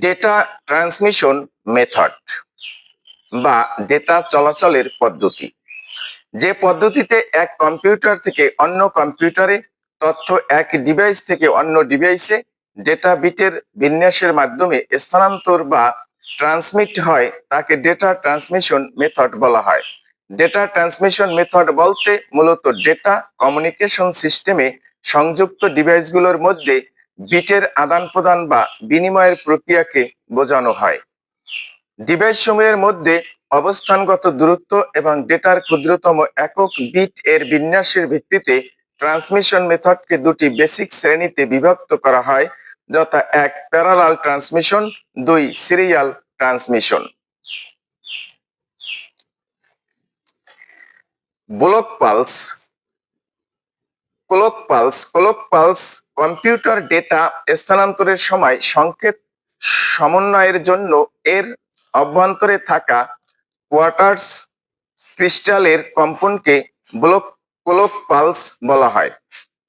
Data transmission method বা data চলাচলের পদ্ধতি, যে পদ্ধতিতে এক কম্পিউটার থেকে অন্য কম্পিউটারে তথ্য এক ডিভাইস থেকে অন্য ডিভাইসে ডেটা বিটের বিন্যাসের মাধ্যমে স্থানান্তর বা ট্রান্সমিট হয় তাকে ডেটা ট্রান্সমিশন মেথড বলা হয়। ডেটা ট্রান্সমিশন মেথড বলতে মূলত ডেটা কমিউনিকেশন সিস্টেমে সংযুক্ত ডিভাইসগুলোর মধ্যে বিটের আদান প্রদান বা বিনিময়ের প্রক্রিয়াকে বোঝানো হয়। ডিভাইস সমূহের মধ্যে অবস্থানগত দূরত্ব এবং ডেটার ক্ষুদ্রতম একক বিট এর বিন্যাসের ভিত্তিতে ট্রান্সমিশন মেথডকে দুটি বেসিক শ্রেণীতে বিভক্ত করা হয়, যথা এক প্যারালাল ট্রান্সমিশন, দুই serial transmission. Block pulse, clock pulse computer data স্থানান্তরের সময় সংকেত সমন্বয়ের জন্য এর অভ্যন্তরে থাকা কোয়ার্টার্স ক্রিস্টালের কম্পনকে ক্লক পালস বলা হয়।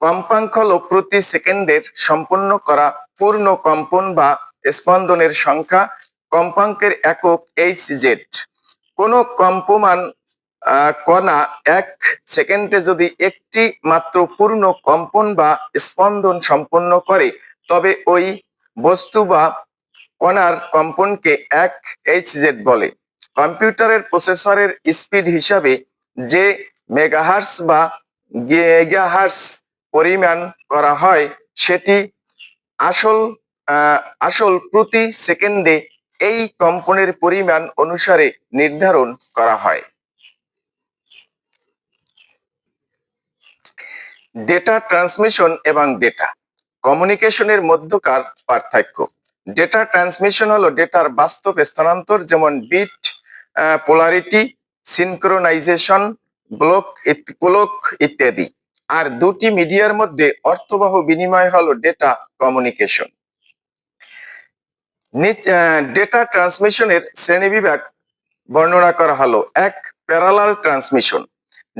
কম্পাঙ্ক হল প্রতি সেকেন্ডের সম্পন্ন করা পূর্ণ কম্পন বা স্পন্দনের সংখ্যা। কম্পাঙ্কের একক HZ। কোন কম্পমান কণা এক সেকেন্ডে যদি একটি মাত্র পূর্ণ কম্পন বা স্পন্দন সম্পন্ন করে তবে ওই বস্তু বা কণার কম্পনকে এক HZ বলে। কম্পিউটারের প্রসেসরের স্পিড হিসাবে যে মেগাহার্টজ বা গিগাহার্টজ পরিমাণ করা হয় সেটি আসল প্রতি সেকেন্ডে এই কম্পনের পরিমাণ অনুসারে নির্ধারণ করা হয়। ডেটা ট্রান্সমিশন এবং ডেটা কমিউনিকেশনের মধ্যকার পার্থক্য। ডেটা ট্রান্সমিশন হলো ডেটার বাস্তব স্থানান্তর, যেমন বিট পোলারিটি, সিনক্রোনাইজেশন, ক্লক ইত্যাদি। আর দুটি মিডিয়ার মধ্যে অর্থবহ বিনিময় হলো ডেটা কমিউনিকেশন। ডেটা ট্রান্সমিশনের শ্রেণীবিভাগ বর্ণনা করা হলো। এক, প্যারালাল ট্রান্সমিশন।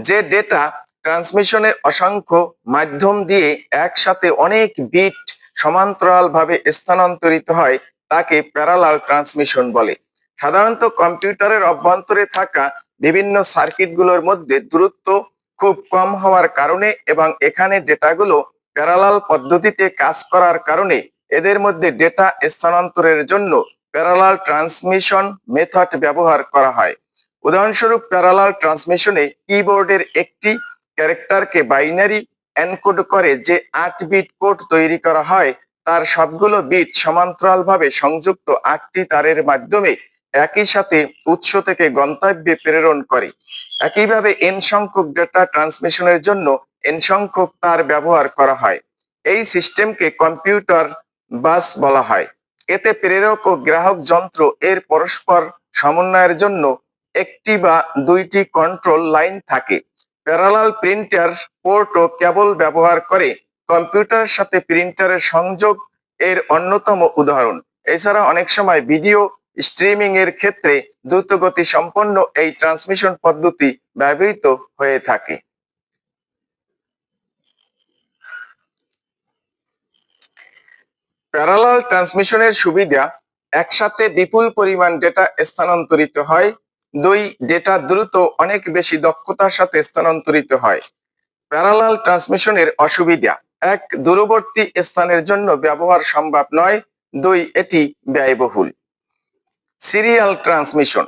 যে ডেটা ট্রান্সমিশনে অসংখ্য মাধ্যম দিয়ে একসাথে অনেক বিট সমান্তরালভাবে স্থানান্তরিত হয় তাকে প্যারালাল ট্রান্সমিশন বলে। সাধারণত কম্পিউটারের অভ্যন্তরে থাকা বিভিন্ন সার্কিটগুলোর মধ্যে দূরত্ব খুব কম হওয়ার কারণে এবং এখানে ডেটাগুলো প্যারালাল পদ্ধতিতে কাজ করার কারণে এদের মধ্যে ডেটা স্থানান্তরের জন্য প্যারালাল ট্রান্সমিশন মেথড ব্যবহার করা হয়। উদাহরণস্বরূপ, প্যারালাল ট্রান্সমিশনে কিবোর্ডের একটি ক্যারেক্টারকে বাইনারি এনকোড করে যে 8 বিট কোড তৈরি করা হয় তার সবগুলো বিট সমান্তরালভাবে সংযুক্ত 8টি তারের মাধ্যমে একই সাথে উৎস থেকে গন্তব্যে প্রেরণ করে। একইভাবে n সংখ্যক ডেটা ট্রান্সমিশনের জন্য n সংখ্যক তার ব্যবহার করা হয়। এই সিস্টেমকে কম্পিউটার বাস বলা হয়। এতে প্রেরক ও গ্রাহক যন্ত্র এর পরস্পর সমন্বয়ের জন্য একটি বা দুইটি কন্ট্রোল লাইন থাকে। প্যারালাল প্রিন্টার পোর্ট ও কেবল ব্যবহার করে কম্পিউটারের সাথে প্রিন্টারের সংযোগ এর অন্যতম উদাহরণ। এছাড়া অনেক সময় ভিডিও স্ট্রিমিং এর ক্ষেত্রে দ্রুতগতি সম্পন্ন এই ট্রান্সমিশন পদ্ধতি ব্যবহৃত হয়ে থাকে। প্যারালাল ট্রান্সমিশনের সুবিধা: একসাথে বিপুল পরিমাণ ডেটা স্থানান্তরিত হয়। দুই, ডেটা দ্রুত অনেক বেশি দক্ষতার সাথে স্থানান্তরিত হয়। প্যারালাল ট্রান্সমিশনের অসুবিধা: এক, দূরবর্তী স্থানের জন্য ব্যবহার সম্ভব নয়। দুই, এটি ব্যয়বহুল। Serial transmission.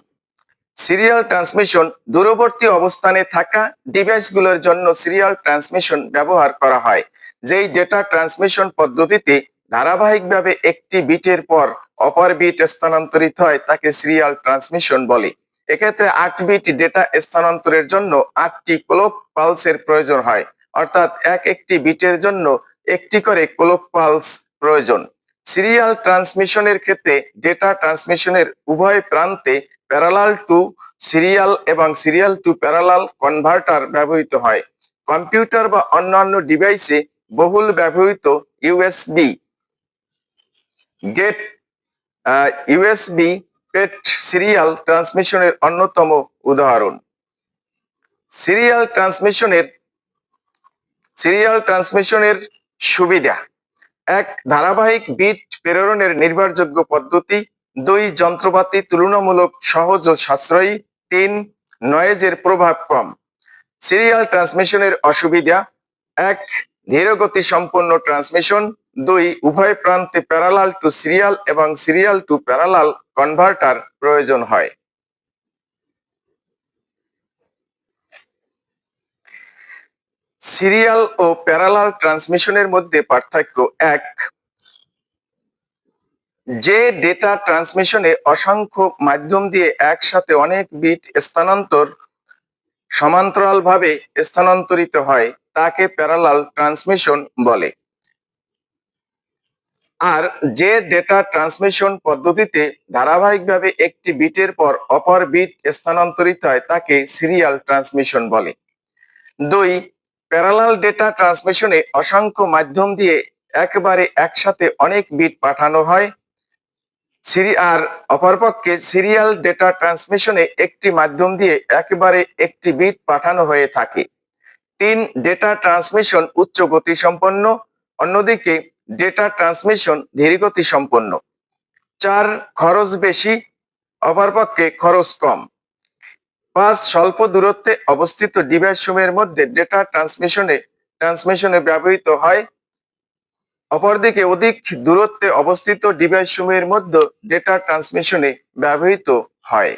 সিরিয়াল ট্রান্সমিশন দূরবর্তী অবস্থানে থাকা ডিভাইসগুলোর জন্য সিরিয়াল ট্রান্সমিশন ব্যবহার করা হয়। যেই ডেটা ট্রান্সমিশন পদ্ধতিতে ধারাবাহিকভাবে একটি বিটের পর অপর বিট স্থানান্তরিত হয় তাকে সিরিয়াল ট্রান্সমিশন বলে। এক্ষেত্রে 8 বিট ডেটা স্থানান্তরের জন্য 8টি ক্লক পালসের প্রয়োজন হয়, অর্থাৎ একটি বিটের জন্য একটি করে ক্লক পালস প্রয়োজন। সিরিয়াল ট্রান্সমিশনের ক্ষেত্রে ডেটা ট্রান্সমিশনের উভয় প্রান্তে প্যারালাল টু সিরিয়াল এবং সিরিয়াল টু প্যারালাল কনভার্টার ব্যবহৃত হয়। কম্পিউটার বা অন্যান্য ডিভাইসে বহুল ব্যবহৃত ইউএসবি গেট ইউএসবি পেট সিরিয়াল ট্রান্সমিশনের অন্যতম উদাহরণ। সিরিয়াল ট্রান্সমিশনের সুবিধা: এক, ধারাবাহিক বিট প্রেরণের নির্ভরযোগ্য পদ্ধতি। 2, যন্ত্রপাতি তুলনামূলক সহজ ও সাশ্রয়ী। 3, নয়েজের প্রভাব কম। সিরিয়াল ট্রান্সমিশনের অসুবিধা: 1, ধীরগতি সম্পন্ন ট্রান্সমিশন। 2, উভয় প্রান্তে প্যারালাল টু সিরিয়াল এবং সিরিয়াল টু প্যারালাল কনভার্টার প্রয়োজন হয়। সিরিয়াল ও প্যারালাল ট্রান্সমিশনের মধ্যে পার্থক্য: 1, যে ডেটা ট্রান্সমিশনে অসংখ্য মাধ্যম দিয়ে একসাথে অনেক বিট সমান্তরালভাবে স্থানান্তরিত হয় তাকে প্যারালাল ট্রান্সমিশন বলে। আর যে ডেটা ট্রান্সমিশন পদ্ধতিতে ধারাবাহিকভাবে একটি বিটের পর অপর বিট স্থানান্তরিত হয় তাকে সিরিয়াল ট্রান্সমিশন বলে। 2, প্যারালাল ডেটা ট্রান্সমিশনে অসংখ্য মাধ্যম দিয়ে একবারে একসাথে অনেক বিট পাঠানো হয়। আর অপরপক্ষে সিরিয়াল ডেটা ট্রান্সমিশনে একটি মাধ্যম দিয়ে একবারে একটি বিট পাঠানো হয়ে থাকে। 3, ডেটা ট্রান্সমিশন উচ্চ গতি সম্পন্ন, অন্যদিকে ডেটা ট্রান্সমিশন ধীরগতি সম্পন্ন। 4, খরচ বেশি, অপরপক্ষে খরচ কম। 5, স্বল্প দূরত্বে অবস্থিত ডিভাইস সমূহের মধ্যে ডেটা ট্রান্সমিশনে ব্যবহৃত হয়, অপরদিকে অধিক দূরত্বে অবস্থিত ডিভাইস সমূহের মধ্যে ডেটা ট্রান্সমিশনে ব্যবহৃত হয়।